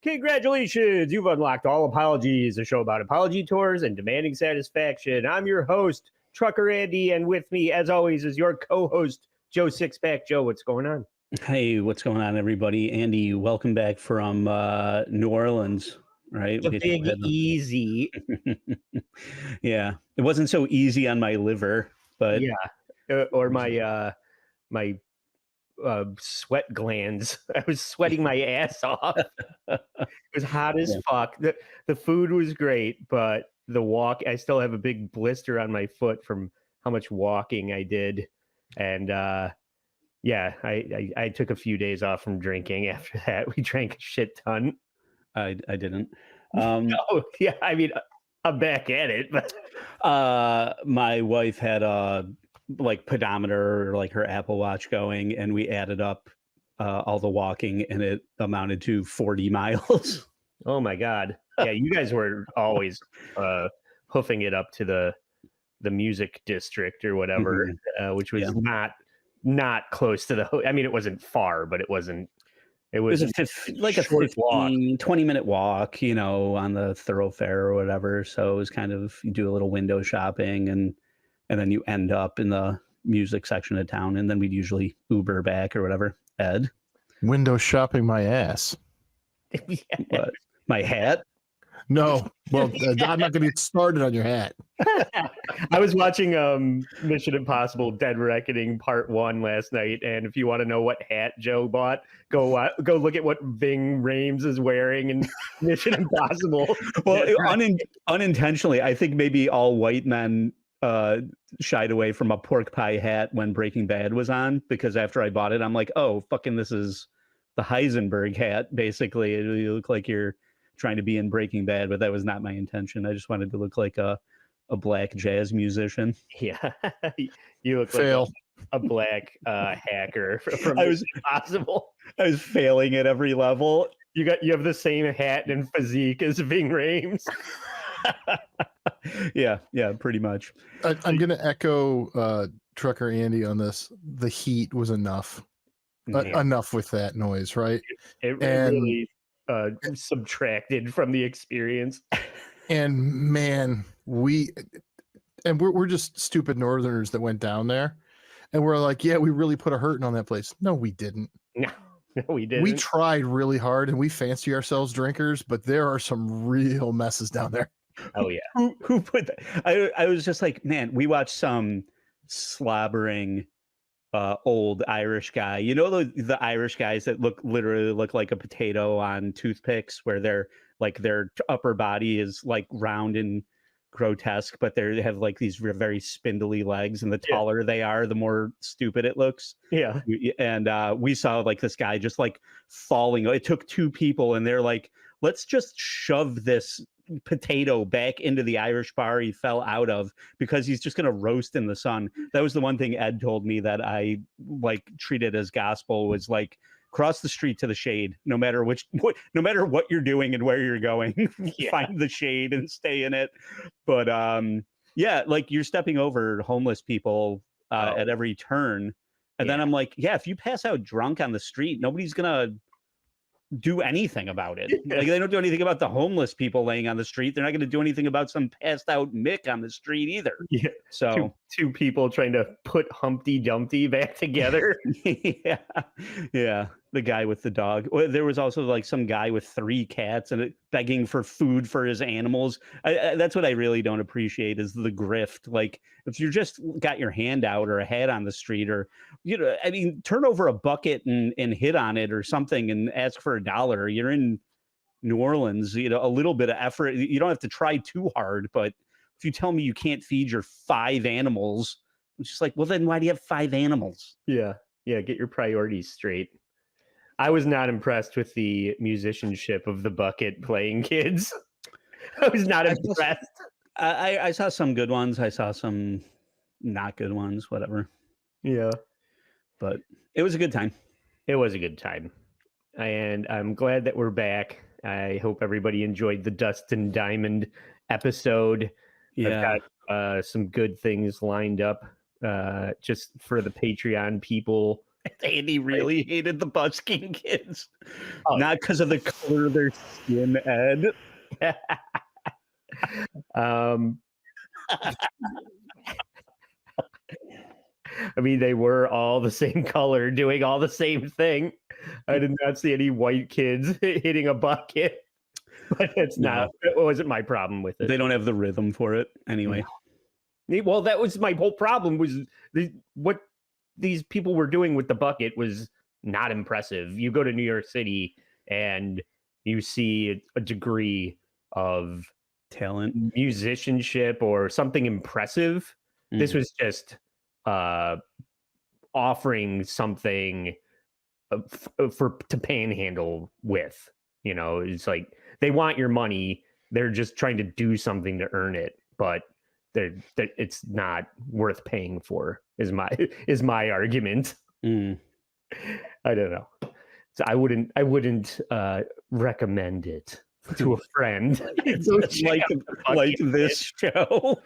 Congratulations, you've unlocked All Apologies, a show about apology tours and demanding satisfaction. I'm your host, Trucker Andy, and with me, as always, is your co-host, Joe Sixpack. Joe, what's going on? Hey, what's going on, everybody? Andy, welcome back from New Orleans, right? The big easy. Yeah, it wasn't so easy on my liver, but or my sweat glands. I was sweating my ass off. It was hot as fuck. The food was great, but the walk, I still have a big blister on my foot from how much walking I did. And I took a few days off from drinking after that. We drank a shit ton. I didn't. I mean, I'm back at it, but my wife had a pedometer, or like her Apple Watch going, and we added up all the walking, and it amounted to 40 miles. Oh my God. Yeah, you guys were always hoofing it up to the music district or whatever, which was not close to the. I mean, it wasn't far, but it wasn't. It was a 20-minute walk, on the thoroughfare or whatever. So it was kind of, you do a little window shopping, and then you end up in the music section of town, and then we'd usually Uber back or whatever. Ed, window shopping my ass. What? My hat? No, well, I'm not going to get started on your hat. I was watching Mission Impossible: Dead Reckoning Part 1 last night, and if you want to know what hat Joe bought, go look at what Ving Rhames is wearing in Mission Impossible. Well, unintentionally, I think maybe all white men shied away from a pork pie hat when Breaking Bad was on, because after I bought it, I'm like, oh, fucking, this is the Heisenberg hat, basically. You look like you're trying to be in Breaking Bad, but that was not my intention. I just wanted to look like a black jazz musician. Yeah, you look like a black hacker from Mission Impossible. I was failing at every level. You have the same hat and physique as Ving Rhames. Yeah, pretty much. I'm going to echo Trucker Andy on this. The heat was enough. Enough with that noise, right? It really subtracted from the experience. And man, we're just stupid Northerners that went down there, and we're like, yeah, we really put a hurting on that place. No, we didn't. No, we didn't. We tried really hard, and we fancy ourselves drinkers, but there are some real messes down there. Oh yeah. Who put that? I was just like, man, we watched some slobbering old Irish guy. The Irish guys that literally look like a potato on toothpicks, where their upper body is like round and grotesque, but they have like these very spindly legs, and the taller they are, the more stupid it looks. Yeah. And we saw like this guy just like falling. It took two people, and they're like, let's just shove this potato back into the Irish bar he fell out of, because he's just going to roast in the sun. That was the one thing Ed told me that I treated as gospel, was like, cross the street to the shade, no matter what you're doing and where you're going. Find the shade and stay in it. But like, you're stepping over homeless people at every turn. And then I'm like, if you pass out drunk on the street, nobody's gonna do anything about it. Like, they don't do anything about the homeless people laying on the street. They're not going to do anything about some passed out Mick on the street either. Yeah. So two people trying to put Humpty Dumpty back together. Yeah. The guy with the dog. There was also like some guy with 3 cats and begging for food for his animals. That's what I really don't appreciate, is the grift. Like, if you just got your hand out or a hat on the street, or, turn over a bucket and hit on it or something and ask for $1. You're in New Orleans, a little bit of effort. You don't have to try too hard, but if you tell me you can't feed your 5 animals, it's just like, well, then why do you have 5 animals? Yeah. Get your priorities straight. I was not impressed with the musicianship of the bucket playing kids. I was not impressed. I saw some good ones. I saw some not good ones, whatever. Yeah. But it was a good time. It was a good time. And I'm glad that we're back. I hope everybody enjoyed the Dustin Diamond episode. Yeah. I've got some good things lined up just for the Patreon people Andy really hated the busking kids. Oh. Not because of the color of their skin, Ed. I mean, they were all the same color, doing all the same thing. I did not see any white kids hitting a bucket, but it wasn't my problem with it. They don't have the rhythm for it anyway. Well, that was my whole problem. Was what these people were doing with the bucket was not impressive. You go to New York City and you see a degree of Talent, musicianship, or something impressive. This was just offering something to panhandle with. It's like they want your money. They're just trying to do something to earn it, but it's not worth paying for. Is my argument. I don't know. So I wouldn't recommend it to a friend. like this show.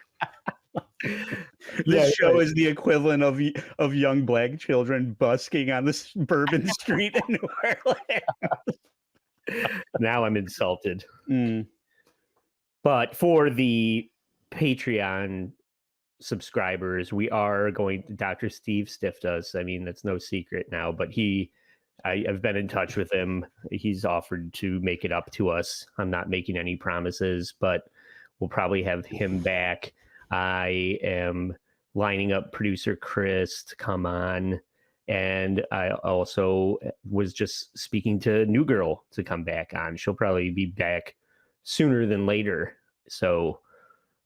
This show is the equivalent of young black children busking on the suburban street in New Orleans. Now I'm insulted. But for the Patreon subscribers, we are going to Dr. Steve Stiftus. I mean, that's no secret now, but I've been in touch with him. He's offered to make it up to us. I'm not making any promises, but we'll probably have him back. I am lining up producer Chris to come on. And I also was just speaking to New Girl to come back on. She'll probably be back sooner than later. So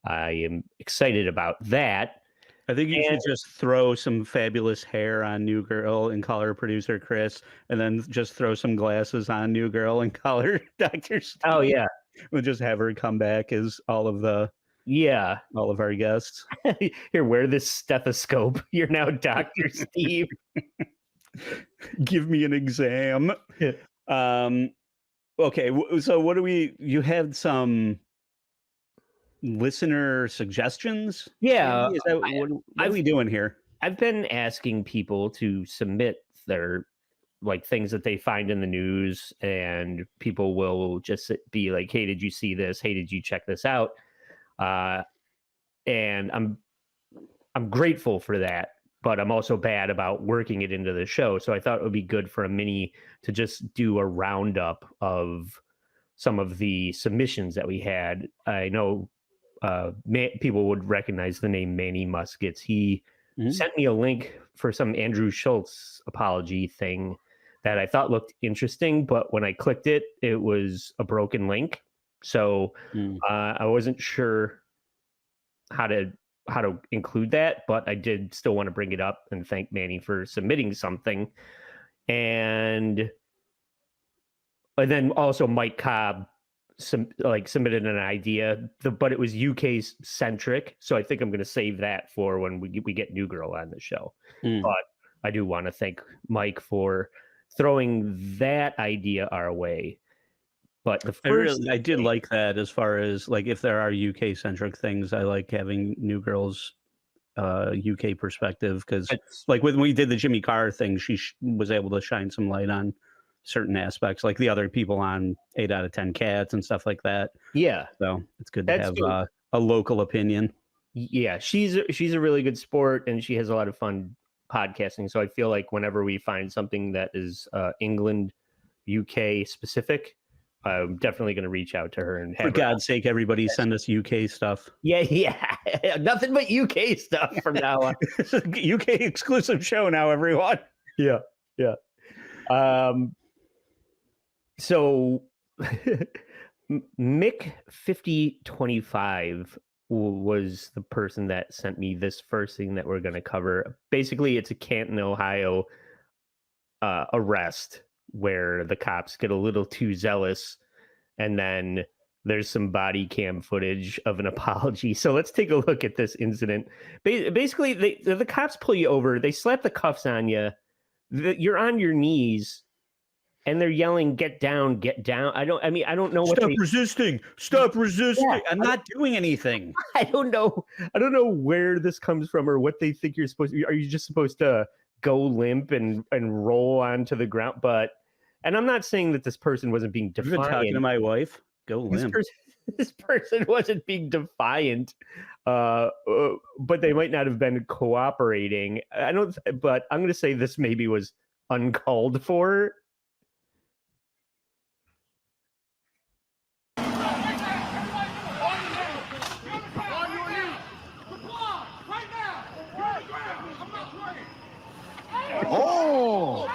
I am excited about that. I think you should just throw some fabulous hair on New Girl and call her producer Chris, and then just throw some glasses on New Girl and call her Dr. Steve. Oh, yeah. We'll just have her come back as all of our guests. Here, wear this stethoscope. You're now Dr. Steve. Give me an exam. Okay, so what do you had some listener suggestions? Yeah. What are we doing here? I've been asking people to submit their things that they find in the news, and people will just be like, hey, did you see this? Hey, did you check this out? And I'm grateful for that, but I'm also bad about working it into the show. So I thought it would be good for a mini to just do a roundup of some of the submissions that we had. I know people would recognize the name Manny Muskets. He sent me a link for some Andrew Schultz apology thing that I thought looked interesting, but when I clicked it, it was a broken link. So I wasn't sure how to include that, but I did still want to bring it up and thank Manny for submitting something. And then also Mike Cobb submitted an idea, but it was UK centric. So I think I'm going to save that for when we get New Girl on the show. But I do want to thank Mike for throwing that idea our way. But I did like that, as far as if there are UK centric things, I like having New Girl's UK perspective, because when we did the Jimmy Carr thing, she was able to shine some light on certain aspects, like the other people on 8 out of 10 Cats and stuff like that. Yeah. So it's good to have a local opinion. Yeah, she's a really good sport, and she has a lot of fun podcasting. So I feel like whenever we find something that is England, UK specific, I'm definitely going to reach out to her and have for God's sake, everybody send us UK stuff. Yeah. Nothing but UK stuff from now on. UK exclusive show now, everyone. Yeah. So Mick 5025 was the person that sent me this first thing that we're going to cover. Basically, it's a Canton, Ohio arrest where the cops get a little too zealous, and then there's some body cam footage of an apology. So let's take a look at this incident. Basically, the cops pull you over, they slap the cuffs on you, you're on your knees, and they're yelling, "Get down, get down." I don't know what. Stop resisting. Yeah, I'm not doing anything. I don't know where this comes from or what they think you're supposed to. Are you just supposed to go limp and roll onto the ground. And I'm not saying that this person wasn't being You've been talking to defiant. my wife. Go limp. This person wasn't being defiant, but they might not have been cooperating. But I'm going to say this maybe was uncalled for. Oh,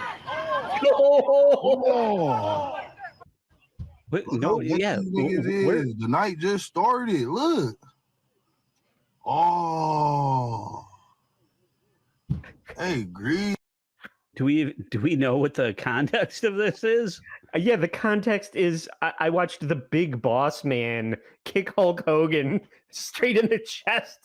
Oh, But look no, how wet yeah. these niggas Where, is. The night just started. Look. Oh. Hey, Grease. do we know what the context of this is? Yeah, the context is I watched the Big Boss Man kick Hulk Hogan straight in the chest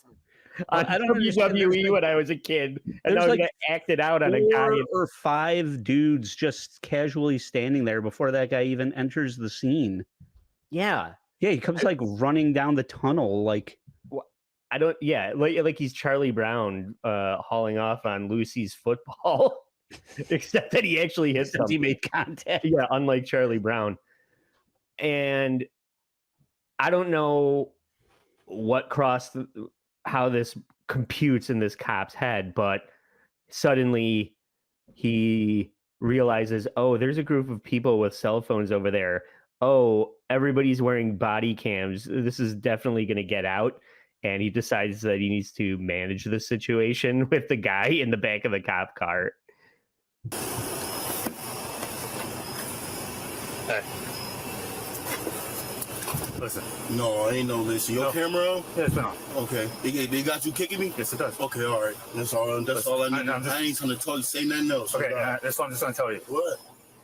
on I don't understand. There's WWE when I was a kid, and there's now like like acted out on a guy. 4 or 5 dudes just casually standing there before that guy even enters the scene. Yeah, Yeah, he comes like running down the tunnel, like I don't. Yeah, like he's Charlie Brown hauling off on Lucy's football, except that he actually hit since he something. made contact. Yeah, unlike Charlie Brown. And I don't know how this computes in this cop's head, but suddenly he realizes, oh, there's a group of people with cell phones over there. Oh, everybody's wearing body cams. This is definitely going to get out. And he decides that he needs to manage the situation with the guy in the back of the cop car. Hey. Listen. No, ain't no listen. Your camera on? Yeah, it's been on. Okay. They got you kicking me? Yes, it does. Okay, all right. That's all I need. I ain't trying to talk, say nothing else. Okay, that's what I'm just going to tell you. What?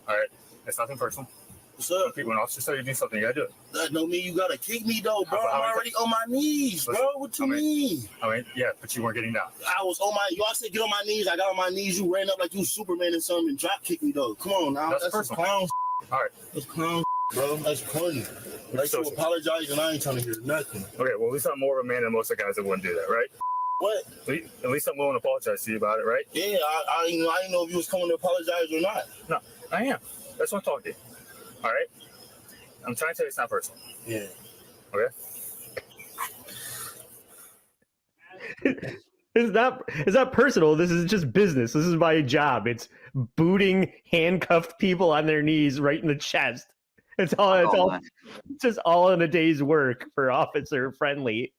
All right. It's nothing personal. What's up? When officers tell you to do something, you got to do it. That don't mean you got to kick me, though, bro. How I'm already on my knees, Listen, bro. What you mean? I mean, yeah, but you weren't getting down. I was on my, y'all said get on my knees. I got on my knees. You ran up like you Superman and something and drop kicked me, though. Come on now. That's That's personal. clown. All right. That's clown, bro. That's corny. Like you apologize and I ain't trying to hear nothing. Okay, well, at least I'm more of a man than most of the guys that wouldn't do that, right? What? At least I'm willing to apologize to you about it, right? Yeah, I didn't know if you was coming to apologize or not. No, I am. That's what I'm talking to you. All right? I'm trying to tell you it's not personal. Yeah. Okay? It's not personal. This is just business. This is my job. It's booting handcuffed people on their knees right in the chest. It's just all in a day's work for Officer Friendly.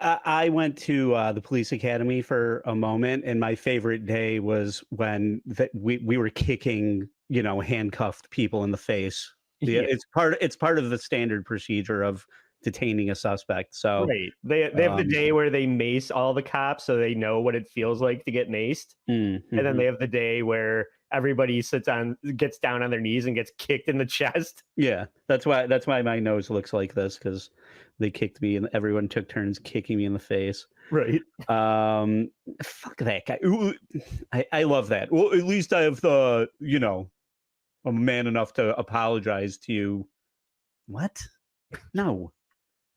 I went to the police academy for a moment, and my favorite day was when we were kicking, handcuffed people in the face. Yeah. It's part of the standard procedure of detaining a suspect. So right, they have the day where they mace all the cops, so they know what it feels like to get maced, and then they have the day where everybody gets down on their knees and gets kicked in the chest. Yeah, that's why my nose looks like this, because they kicked me and everyone took turns kicking me in the face. Right. Fuck that guy. I love that. Well, at least I have I'm a man enough to apologize to you. What? No,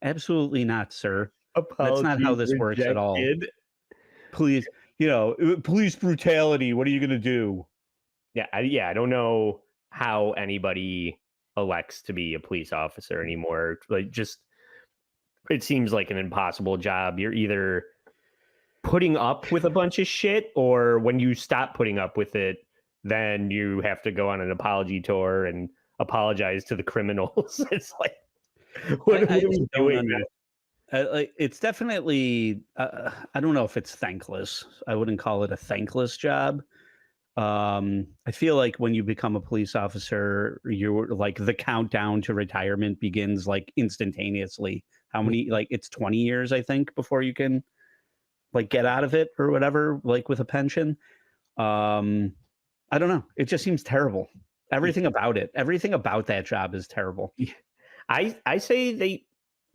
absolutely not, sir. That's not how this works at all. Please, police brutality. What are you going to do? Yeah, I don't know how anybody elects to be a police officer anymore. It seems like an impossible job. You're either putting up with a bunch of shit, or when you stop putting up with it, then you have to go on an apology tour and apologize to the criminals. It's like, what are we doing? It's definitely, I don't know if it's thankless. I wouldn't call it a thankless job. I feel like when you become a police officer, you're like the countdown to retirement begins like instantaneously. How many, it's 20 years, I think, before you can get out of it or whatever, with a pension. I don't know. It just seems terrible. Everything about that job is terrible. I say they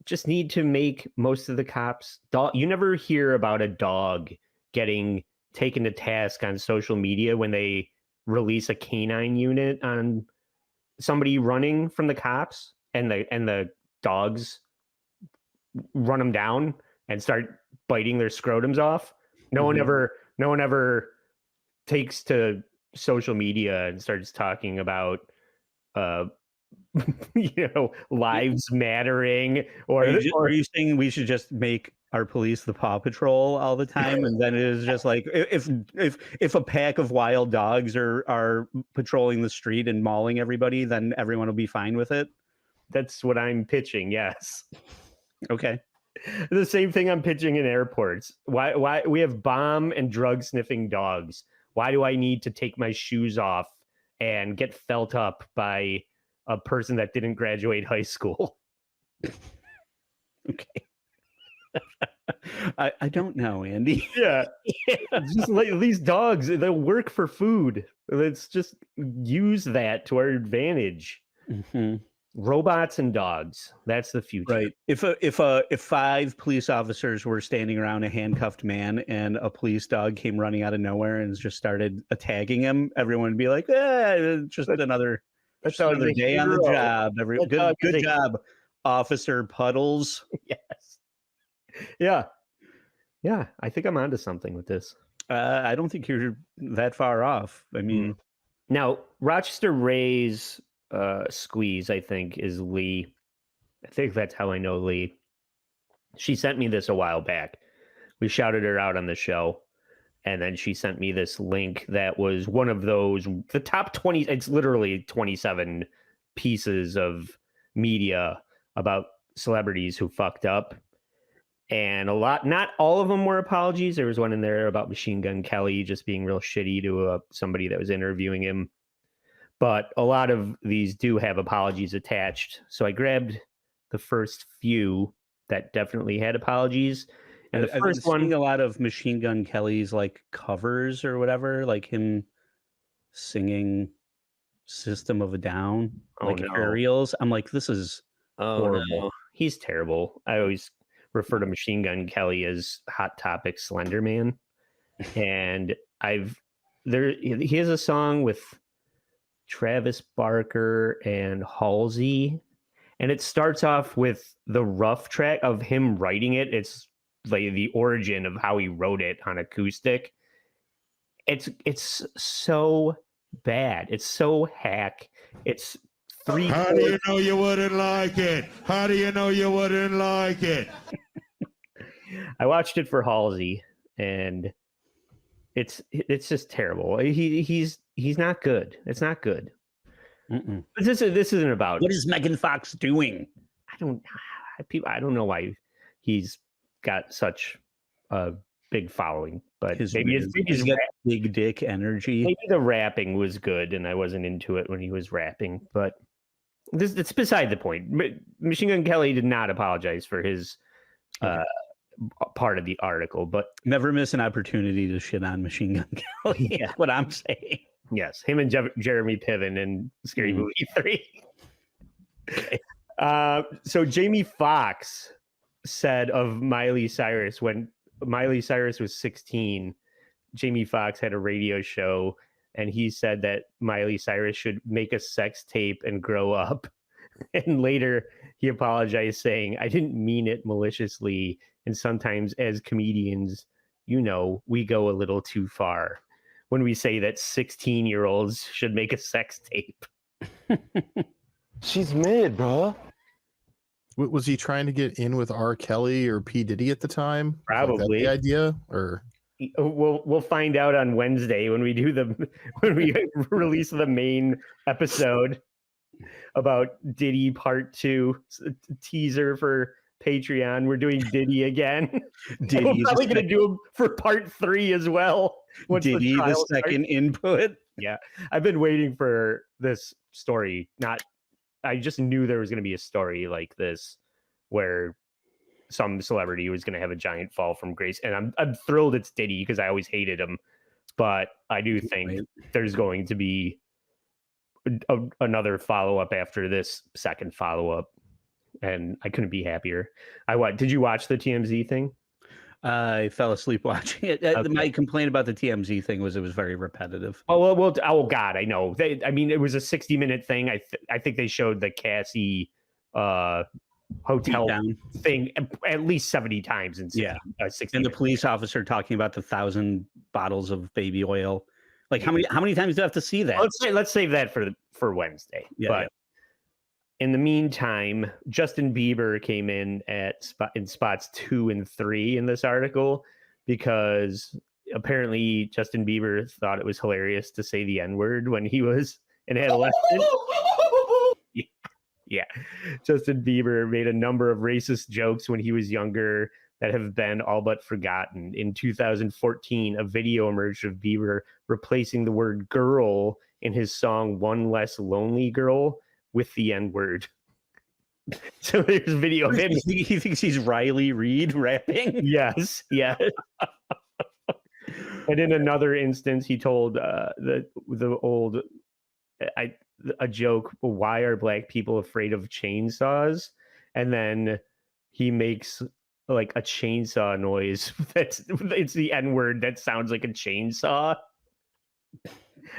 just need to make most of the cops you never hear about a dog getting taken to task on social media when they release a canine unit on somebody running from the cops, and the dogs run them down and start biting their scrotums off. No one ever takes to social media and starts talking about lives mattering, or Are you saying we should just make our police the Paw Patrol all the time, and then it is just like if a pack of wild dogs are patrolling the street and mauling everybody, then everyone will be fine with it? that's what I'm pitching. Yes. Okay. The same thing I'm pitching in airports. Why we have bomb and drug sniffing dogs? Why do I need to take my shoes off and get felt up by a person that didn't graduate high school? Okay. I don't know, Andy. Yeah. Just like these dogs, they'll work for food. Let's just use that to our advantage. Mm-hmm. Robots and dogs. That's the future. Right. If 5 police officers were standing around a handcuffed man and a police dog came running out of nowhere and just started attacking him, everyone would be like, just another day on the job. Good job, Officer Puddles. Yes. Yeah. Yeah. I think I'm onto something with this. I don't think you're that far off. I mean, now Rochester Ray's squeeze, I think, is Lee. I think that's how I know Lee. She sent me this a while back. We shouted her out on the show, and then she sent me this link that was one of those, the top 20, it's literally 27 pieces of media about celebrities who fucked up. And not all of them were apologies. There was one in there about Machine Gun Kelly just being real shitty to somebody that was interviewing him. But a lot of these do have apologies attached. So I grabbed the first few that definitely had apologies. And the first one, a lot of Machine Gun Kelly's like covers or whatever, like him singing System of a Down, Aerials. I'm like, this is horrible. No. He's terrible. I always refer to Machine Gun Kelly as Hot Topic Slender Man. And he has a song with Travis Barker and Halsey, and it starts off with the rough track of him writing it. It's like the origin of how he wrote it on acoustic. It's so bad. It's so hack. It's three. How do you know you wouldn't like it? How do you know you wouldn't like it? I watched it for Halsey, and it's just terrible. He's not good. It's not good. Mm-mm. But this isn't about. What is Megan Fox doing? I don't know why he's got such a big following, but maybe he's got big dick energy. Maybe the rapping was good, and I wasn't into it when he was rapping. But it's beside the point. Machine Gun Kelly did not apologize for his part of the article, but never miss an opportunity to shit on Machine Gun Kelly. Yeah, what I'm saying. Yes, him and Jeremy Piven in Scary Movie 3. Okay. So Jamie Foxx said of Miley Cyrus, when Miley Cyrus was 16, Jamie Foxx had a radio show, and he said that Miley Cyrus should make a sex tape and grow up. And later he apologized, saying, "I didn't mean it maliciously. And sometimes as comedians, we go a little too far when we say that 16-year-olds should make a sex tape." She's mid, bro. Was he trying to get in with R. Kelly or P. Diddy at the time? Probably. The idea, or we'll find out on Wednesday when we release the main episode about Diddy Part 2 teaser for Patreon. We're doing Diddy again. We're probably going to do him for Part 3 as well. Diddy, the second input. Yeah, I've been waiting for this story. I just knew there was going to be a story like this where some celebrity was going to have a giant fall from grace, and I'm thrilled it's Diddy because I always hated him, but I do think there's going to be another follow-up after this second follow-up, and I couldn't be happier. Did you watch the TMZ thing? I fell asleep watching it. Okay. My complaint about the TMZ thing was it was very repetitive. Oh God, I know. It was a 60-minute thing. I think they showed the Cassie hotel thing at least 70 times in 60, and the police officer talking about the 1,000 bottles of baby oil Like how many times do I have to see that? Let's save that for Wednesday. Yeah, but in the meantime, Justin Bieber came in in spots 2 and 3 in this article because apparently Justin Bieber thought it was hilarious to say the N-word when he was an adolescent. Yeah. Justin Bieber made a number of racist jokes when he was younger that have been all but forgotten. In 2014, a video emerged of Bieber replacing the word girl in his song One Less Lonely Girl with the N-word. So there's video of him. He thinks he's Riley Reid rapping? Yes. And in another instance, he told the old a joke, why are black people afraid of chainsaws? And then he makes like a chainsaw noise it's the N-word that sounds like a chainsaw.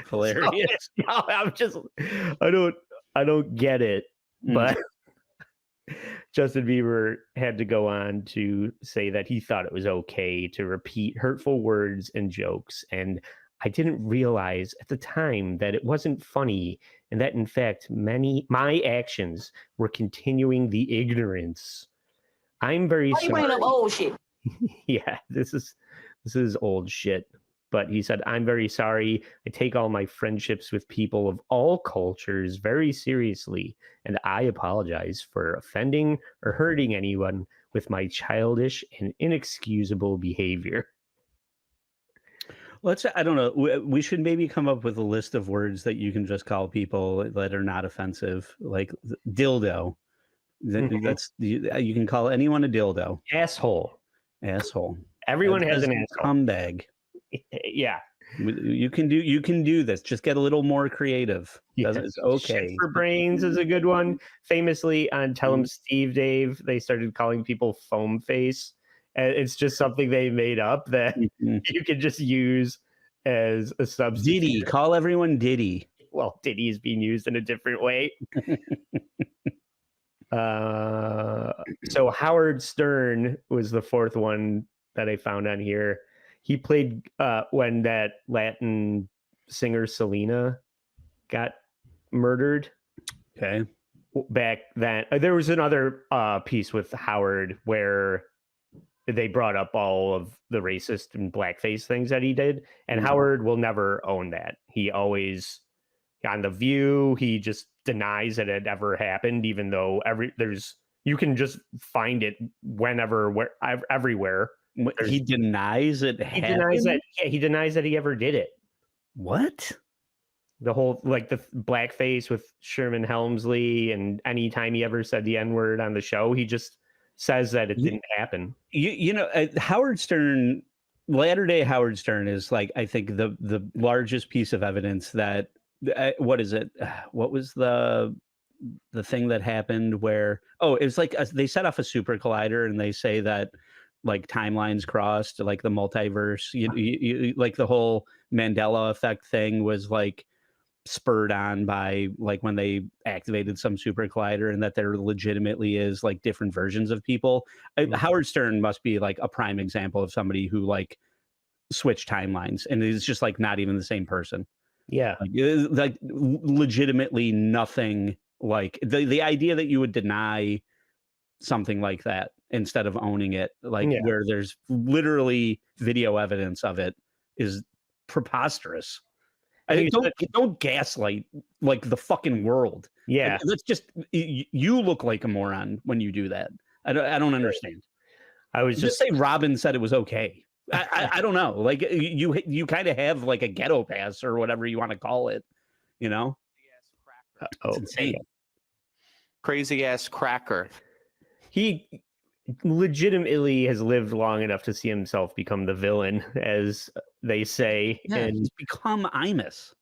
Hilarious. So, I don't get it. But Justin Bieber had to go on to say that he thought it was okay to repeat hurtful words and jokes, and I didn't realize at the time that it wasn't funny, and that in fact my actions were continuing the ignorance. I'm very sorry. You bringing up old shit? Yeah, this is old shit. But he said, I'm very sorry. I take all my friendships with people of all cultures very seriously, and I apologize for offending or hurting anyone with my childish and inexcusable behavior. I don't know. We should maybe come up with a list of words that you can just call people that are not offensive, like dildo. That's you can call anyone a dildo. Asshole. Everyone has an asshole. Humbag. Yeah. You can do this. Just get a little more creative. Yes. It's okay. Shit for brains is a good one. Famously on Tell 'em Steve Dave, they started calling people foam face. And it's just something they made up that you could just use as a substitute. Diddy. Call everyone Diddy. Well, Diddy is being used in a different way. So Howard Stern was the fourth one that I found on here. He played when that Latin singer Selena got murdered. Okay. Back then, there was another piece with Howard where they brought up all of the racist and blackface things that he did, and Howard will never own that. He always, on The View, he just denies that it ever happened, even though you can just find it whenever, everywhere. He denies it happened? He denies that he ever did it. What? The whole, like, the blackface with Sherman Helmsley, and anytime he ever said the N-word on the show, he just says that it didn't happen. You know, Howard Stern, latter-day Howard Stern is, like, I think the largest piece of evidence that what is it? What was the thing that happened where? Oh, it was like they set off a super collider, and they say that like timelines crossed, like the multiverse. You like the whole Mandela effect thing was like spurred on by like when they activated some super collider, and that there legitimately is like different versions of people. Howard Stern must be like a prime example of somebody who like switched timelines, and it's just like not even the same person. Yeah, like legitimately nothing. Like the idea that you would deny something like that instead of owning it, like where there's literally video evidence of it, is preposterous. I think don't gaslight like the fucking world. Yeah, that's just, you look like a moron when you do that. I don't understand. I was just say Robin said it was okay. I don't know. Like you kind of have like a ghetto pass or whatever you want to call it, you know? It's insane. Crazy ass cracker. He legitimately has lived long enough to see himself become the villain, as they say. Yeah, and he's become Imus.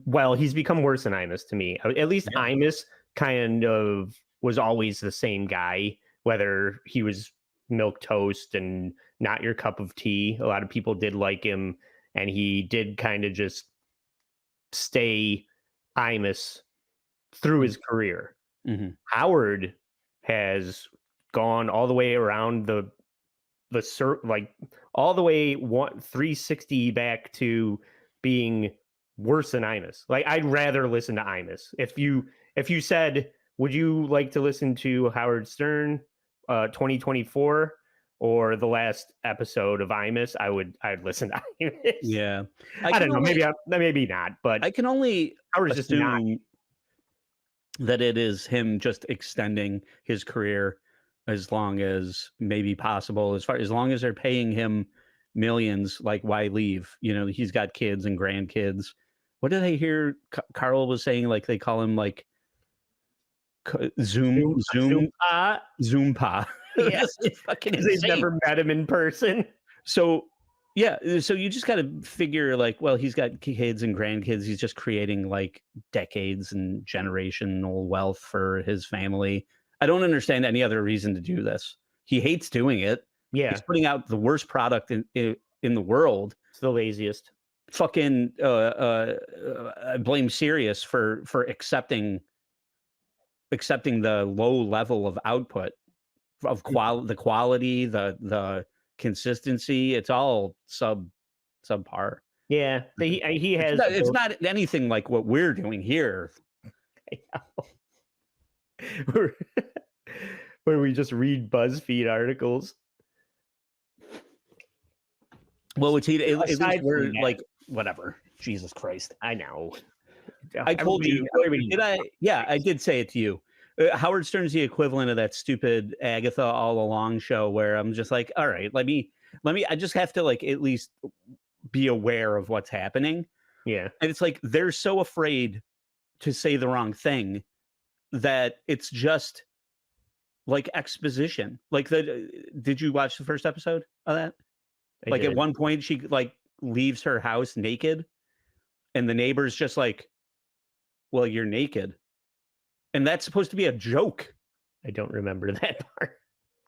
Well, he's become worse than Imus to me. At least Imus kind of was always the same guy, whether he was milquetoast and not your cup of tea. A lot of people did like him, and he did kind of just stay Imus through his career. Howard has gone all the way around like all the way 360 back to being worse than Imus. Like, I'd rather listen to Imus. If you said, would you like to listen to Howard Stern 2024 or the last episode of Imus, I'd listen to Imus. Yeah. I don't know. Maybe not, but I can only Howard's just not. assume that it is him just extending his career as long as maybe possible, as long as they're paying him millions. Like, why leave? You know, he's got kids and grandkids. What did I hear Carl was saying? Like, they call him like Zoompa. Yeah, fucking they've insane. never met him in person. So yeah, so you just got to figure, like, well, he's got kids and grandkids. He's just creating like decades and generational wealth for his family. I don't understand any other reason to do this. He hates doing it. Yeah, He's putting out the worst product in the world. it's the laziest. Fucking I blame Sirius for accepting the low level of output, of the quality, the consistency. It's all subpar. Yeah, he has. It's not anything like what we're doing here. Where we just read BuzzFeed articles. Well, at least Aside we're from that- like, whatever. Jesus Christ. I know. I told you. Everybody Did I? Yeah, I did say it to you. Howard Stern's the equivalent of that stupid Agatha All Along show where I'm just like, all right, let me. I just have to like at least be aware of what's happening. Yeah. And it's like they're so afraid to say the wrong thing that it's just like exposition. Like, did you watch the first episode of that? I At did. one point she like leaves her house naked and the neighbor's just like, well, you're naked. And that's supposed to be a joke. I don't remember that part.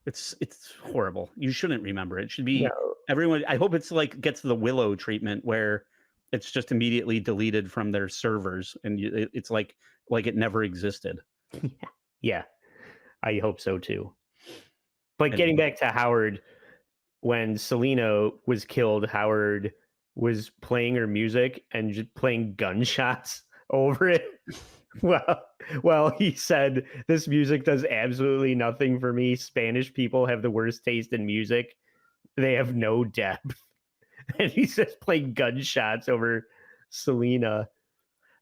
It's horrible. You shouldn't remember it. It should be No. everyone. I hope it's like gets the Willow treatment where it's just immediately deleted from their servers and it's like it never existed. Yeah, I hope so too. But getting back to Howard, when Selena was killed, Howard was playing her music and just playing gunshots over it. Well, he said, this music does absolutely nothing for me. Spanish people have the worst taste in music. They have no depth. And he's just playing gunshots over Selena.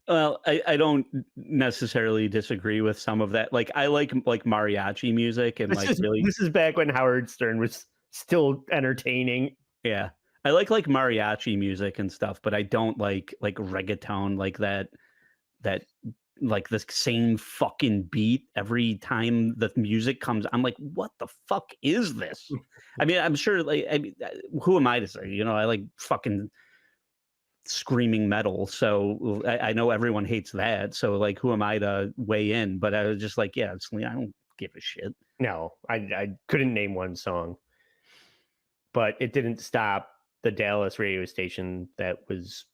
Well, I don't necessarily disagree with some of that. Like, I like mariachi music and This is back when Howard Stern was still entertaining. Yeah. I like mariachi music and stuff, but I don't like reggaeton, like that like the same fucking beat every time the music comes. I'm like, what the fuck is this? I mean, I'm sure who am I to say? You know, I like fucking screaming metal, so I know everyone hates that. So like, who am I to weigh in? But I was just like, yeah, I don't give a shit. No, I couldn't name one song. But it didn't stop the Dallas radio station that was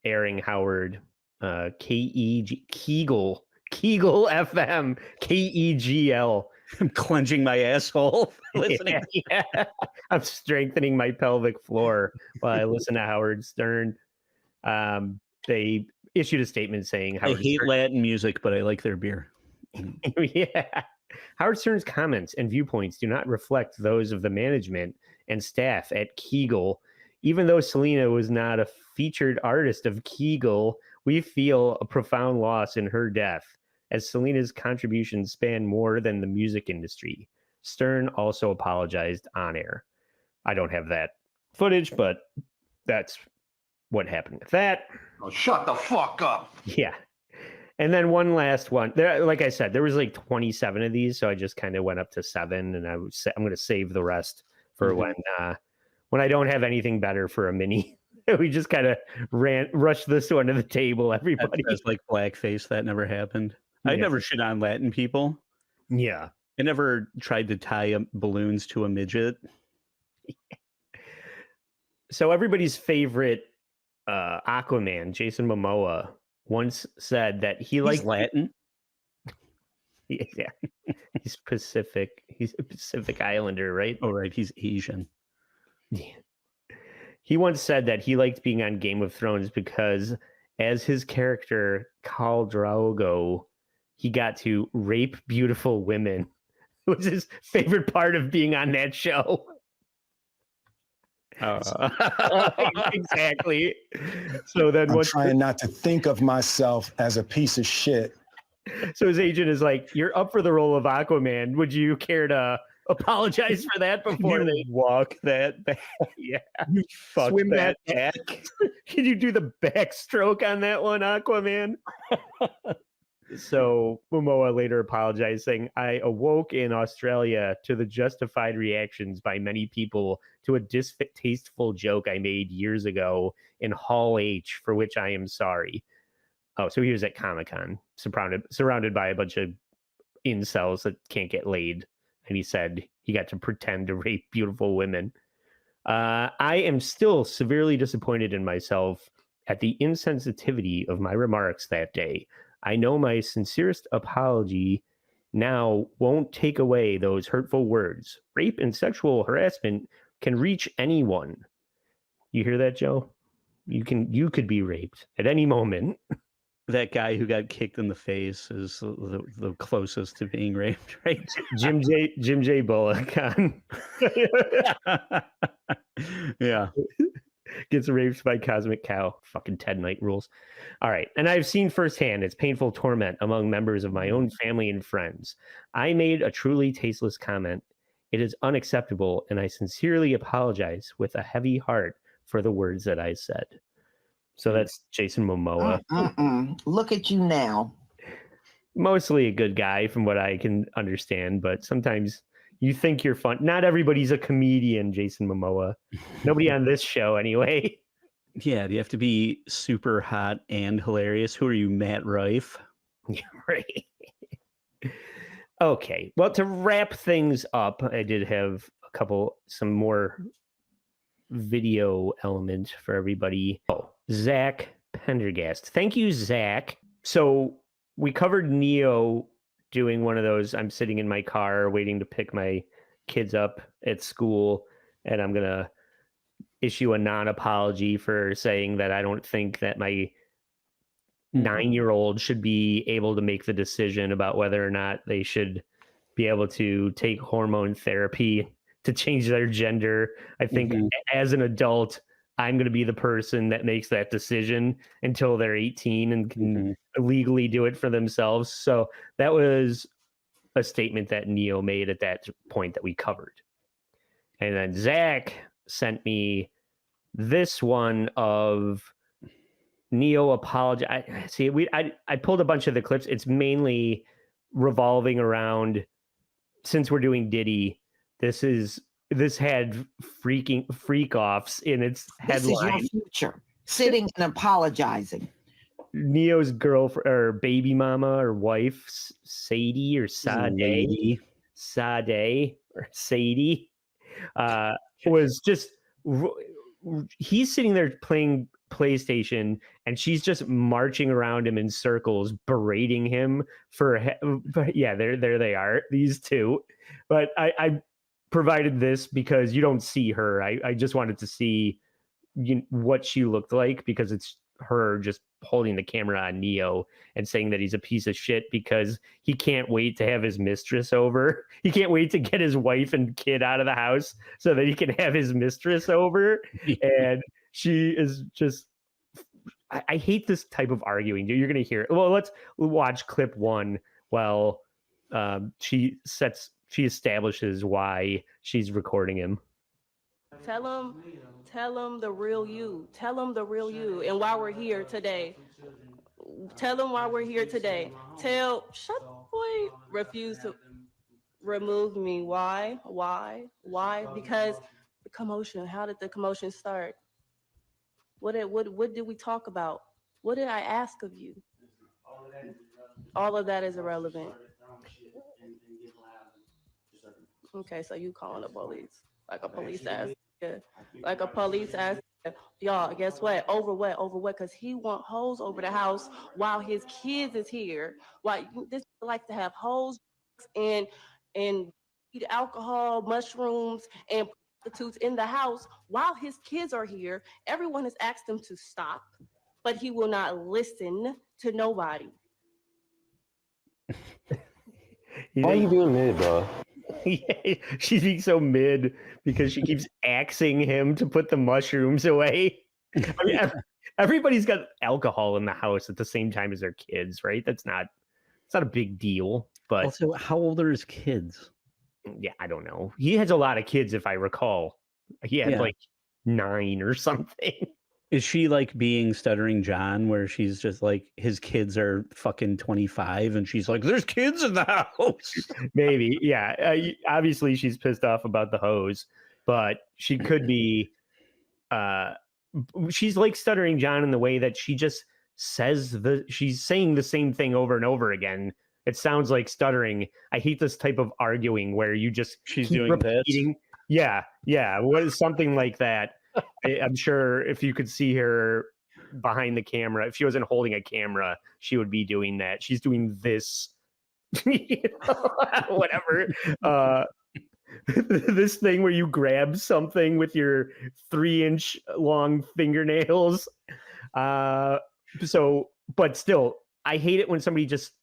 airing Howard, Kegel FM, KEGL. I'm clenching my asshole listening. Yeah. I'm strengthening my pelvic floor while I listen to Howard Stern. They issued a statement saying, I hate Latin music, but I like their beer. Yeah. Howard Stern's comments and viewpoints do not reflect those of the management and staff at Kegel. Even though Selena was not a featured artist of Kegel, we feel a profound loss in her death, as Selena's contributions span more than the music industry. Stern also apologized on air. I don't have that footage, but that's what happened with that. Oh, shut the fuck up. Yeah. And then one last one. There, like I said, there was like 27 of these, so I just kind of went up to 7, and I'm going to save the rest for when I don't have anything better for a mini. We just kind of rushed this one to the table. Everybody, that's like blackface. That never happened. I never shit on Latin people. Yeah, I never tried to tie balloons to a midget. So everybody's favorite Aquaman, Jason Momoa, once said that he likes Latin. Yeah, he's Pacific. He's a Pacific Islander, right? Oh, right. He's Asian. Yeah. He once said that he liked being on Game of Thrones because, as his character Khal Drogo, he got to rape beautiful women. It was his favorite part of being on that show. Exactly. So then I'm trying not to think of myself as a piece of shit. So his agent is like, "You're up for the role of Aquaman. Would you care to apologize for that before you they walk that back? Yeah, You fuck swim that that back. Can you do the backstroke on that one, Aquaman?" So Momoa later apologized, saying, "I awoke in Australia to the justified reactions by many people to a distasteful joke I made years ago in Hall H, for which I am sorry." Oh, so he was at Comic-Con, surrounded by a bunch of incels that can't get laid. And he said he got to pretend to rape beautiful women. I am still severely disappointed in myself at the insensitivity of my remarks that day. I know my sincerest apology now won't take away those hurtful words. Rape and sexual harassment can reach anyone. You hear that, Joe? You could be raped at any moment. That guy who got kicked in the face is the closest to being raped, right? Jim J. Bullock Yeah. gets raped by Cosmic Cow. Fucking Ted Knight rules. All right. And I've seen firsthand its painful torment among members of my own family and friends. I made a truly tasteless comment. It is unacceptable, and I sincerely apologize with a heavy heart for the words that I said. So that's Jason Momoa. Look at you now. Mostly a good guy from what I can understand, but sometimes you think you're fun. Not everybody's a comedian, Jason Momoa. Nobody on this show anyway. Yeah, do you have to be super hot and hilarious? Who are you, Matt Rife? Right. Okay. Well, to wrap things up, I did have some more video element for everybody. Oh, Zach Pendergast. Thank you, Zach. So we covered Neo doing one of those. I'm sitting in my car waiting to pick my kids up at school, and I'm going to issue a non-apology for saying that I don't think that my 9-year-old should be able to make the decision about whether or not they should be able to take hormone therapy to change their gender. I think as an adult, I'm going to be the person that makes that decision until they're 18 and can legally do it for themselves. So that was a statement that Neo made at that point that we covered. And then Zach sent me this one of Neo apologize. See, I pulled a bunch of the clips. It's mainly revolving around, since we're doing Diddy, this had freak offs in its headline. This is your future. Sitting and apologizing. Neo's girlfriend or baby mama or wife, Sadie or Sade, was just, he's sitting there playing PlayStation and she's just marching around him in circles, berating him yeah, there they are, these two. But I provided this because you don't see her. I just wanted to see what she looked like, because it's her just holding the camera on Neo and saying that he's a piece of shit because he can't wait to have his mistress over. He can't wait to get his wife and kid out of the house so that he can have his mistress over. And she is just, I hate this type of arguing. You're going to hear it. Well, let's watch clip one while she establishes why she's recording him. Tell them the real you. Tell them the real you. And why we're here today. Tell them why we're here today. Shut the boy. Refuse to remove me. Why? Because the commotion. How did the commotion start? What did we talk about? What did I ask of you? All of that is irrelevant. Okay, so you calling the police like a police ass. Yeah. Like a police ass. Y'all, guess what? Over what? Because he want hoes over the house while his kids is here. Why this like to have hoes and eat alcohol, mushrooms, and prostitutes in the house while his kids are here. Everyone has asked him to stop, but he will not listen to nobody. Why are you being mid, bro? She's being so mid because she keeps axing him to put the mushrooms away. I mean, everybody's got alcohol in the house at the same time as their kids, right? It's not a big deal. But Also, how old are his kids? yeah, I don't know. He has a lot of kids, if I recall. He had like 9 or something. Is she like being Stuttering John, where she's just like, his kids are fucking 25 and she's like, there's kids in the house? Maybe, yeah. Obviously, she's pissed off about the hose, but she could be. She's like Stuttering John in the way that she just she's saying the same thing over and over again. It sounds like stuttering. I hate this type of arguing where you just She's keep doing repeating. this. Yeah. What is something like that? I'm sure if you could see her behind the camera, if she wasn't holding a camera, she would be doing that. She's doing this, whatever. This thing where you grab something with your 3-inch long fingernails. But still, I hate it when somebody just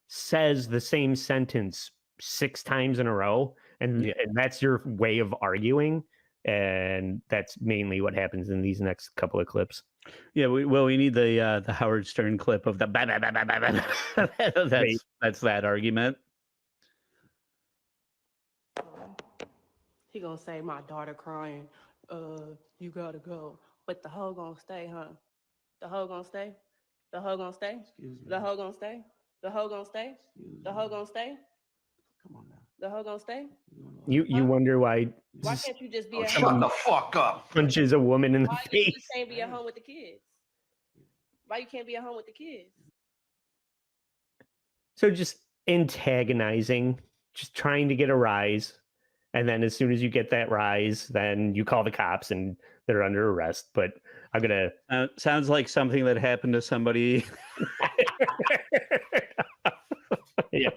says the same sentence 6 times in a row, and that's your way of arguing. And that's mainly what happens in these next couple of clips. Yeah, we need the Howard Stern clip of the bah, bah, bah, bah, bah, bah. That's that argument. He gonna say, my daughter crying, you gotta go. But the hoe gonna stay, huh? The hoe gonna stay? The hoe gonna stay? The hoe gonna stay? The hoe gonna stay? The hoe gonna stay? Come on now. The hoe gonna stay? You wonder why can't you just be at Shut home? the fuck up. punches a woman in the Why you face. just can't be at home with the kids? Why you can't be at home with the kids? So just antagonizing, just trying to get a rise. And then as soon as you get that rise, then you call the cops and they're under arrest. But I'm going to... Sounds like something that happened to somebody. Yeah.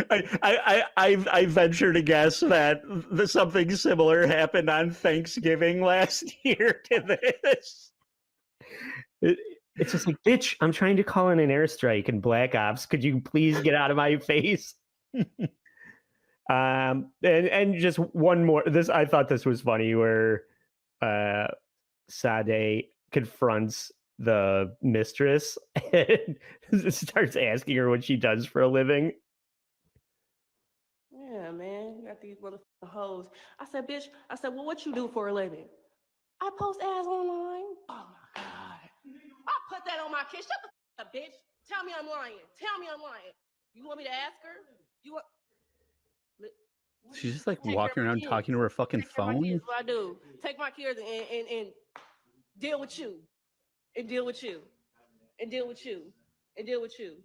I venture to guess that something similar happened on Thanksgiving last year to this. It's just like, bitch, I'm trying to call in an airstrike and Black Ops. Could you please get out of my face? And just one more. I thought this was funny where Sade confronts the mistress and starts asking her what she does for a living. Yeah, man, you got these motherfucking hoes. I said, bitch, well, what you do for a living? I post ads online. Oh my God. I put that on my kid. Shut the fuck up, bitch. Tell me I'm lying. You want me to ask her? You want... She's just like Take walking care of my around kids. talking to her fucking Take care of my phone. kids, what I do. Take my kids and deal with you. And deal with you. And deal with you. And deal with you.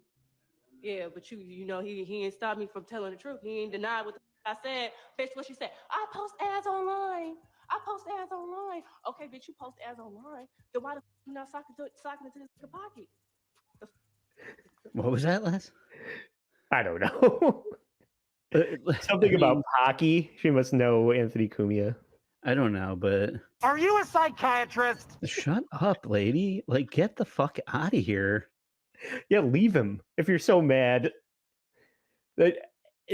Yeah, but you know, he ain't stopped me from telling the truth. He ain't denied what the I said. Bitch, what she said? I post ads online. Okay, bitch, you post ads online. Then why the you not socking into his pocket? What was that, Les? I don't know. Something about Pocky. She must know Anthony Cumia. I don't know, but Are you a psychiatrist? shut up, lady. Like, get the fuck out of here. Yeah, leave him if you're so mad.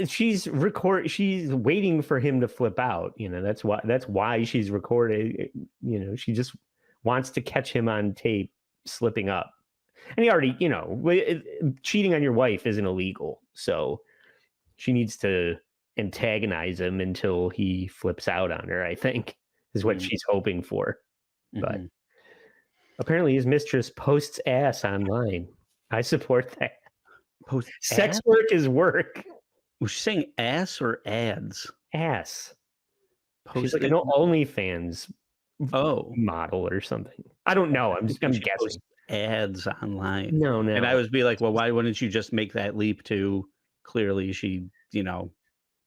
She's waiting for him to flip out. You know, that's why she's recording. You know, she just wants to catch him on tape slipping up. And he already, you know, cheating on your wife isn't illegal. So she needs to antagonize him until he flips out on her, I think, is what she's hoping for. But apparently his mistress posts ass online. I support that. Sex work is work. Was she saying ass or ads? Ass. She's like an OnlyFans model or something. I don't know. I'm guessing. Ads online. No. And I was like, well, why wouldn't you just make that leap to clearly she, you know,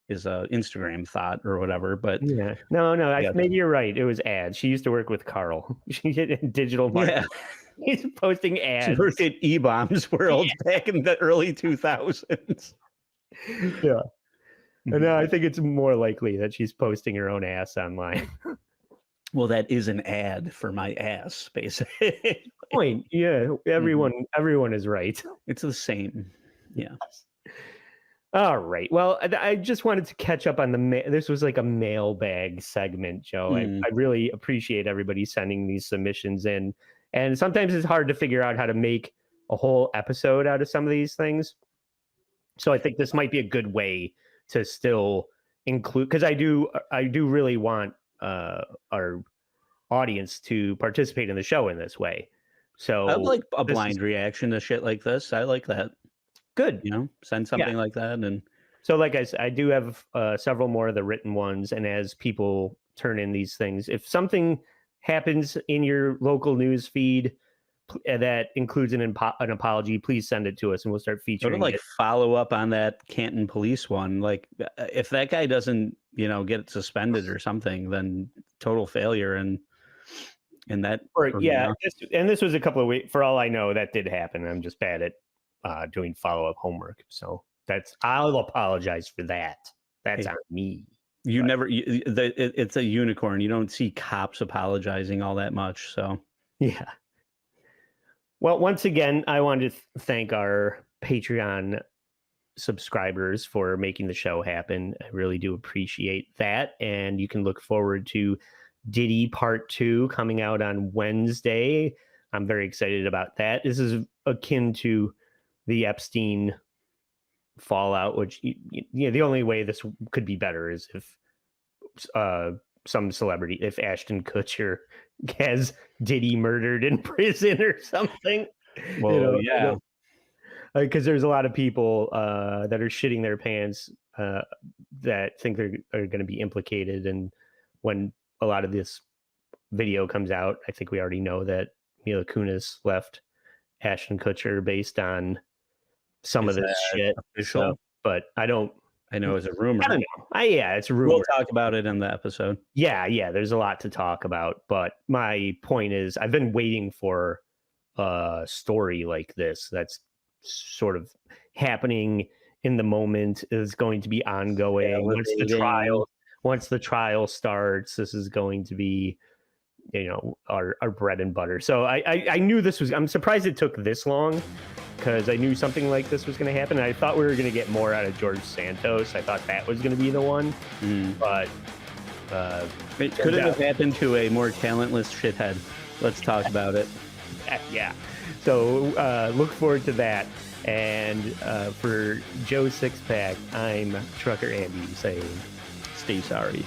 is a Instagram thought or whatever. But yeah, no. Maybe you're right. It was ads. She used to work with Carl. She did in digital marketing. Yeah. He's posting ads. She worked at E-Bombs World back in the early 2000s. Yeah. No, I think it's more likely that she's posting her own ass online. Well, that is an ad for my ass, basically. Point. Yeah, everyone is right. It's the same. Yeah. All right. Well, I just wanted to catch up on this was like a mailbag segment, Joe. I really appreciate everybody sending these submissions in. And sometimes it's hard to figure out how to make a whole episode out of some of these things. So I think this might be a good way to still include, because I do really want our audience to participate in the show in this way. So I like a blind reaction to shit like this. I like that. Good. Send something like that. And so, like I said, I do have several more of the written ones. And as people turn in these things, if something happens in your local news feed that includes an apology, please send it to us and we'll start featuring sort of it. Follow up on that Canton police one. Like, if that guy doesn't, get suspended or something, then total failure. And that, this was a couple of weeks. For all I know, that did happen. I'm just bad at doing follow-up homework. So I'll apologize for that. That's on me. It's a unicorn. You don't see cops apologizing all that much. So yeah. Well, once again, I wanted to thank our Patreon subscribers for making the show happen. I really do appreciate that. And you can look forward to Diddy Part 2 coming out on Wednesday. I'm very excited about that. This is akin to the Epstein fallout, which the only way this could be better is if some celebrity, if Ashton Kutcher has Diddy murdered in prison or something. Well, because there's a lot of people that are shitting their pants that think they're going to be implicated, and when a lot of this video comes out, I think we already know that Mila Kunis left Ashton Kutcher based on some of this shit. Official? But I know it's a rumor. I don't know. It's a rumor. We'll talk about it in the episode. Yeah. There's a lot to talk about. But my point is, I've been waiting for a story like this that's sort of happening in the moment, is going to be ongoing. Once the trial starts, this is going to be, our bread and butter. So I knew this was. I'm surprised it took this long, because I knew something like this was going to happen. I thought we were going to get more out of George Santos. I thought that was going to be the one, but it could have happened to a more talentless shithead. Let's talk about it. Yeah. So look forward to that. And for Joe Sixpack, I'm Trucker Andy saying, stay sorry.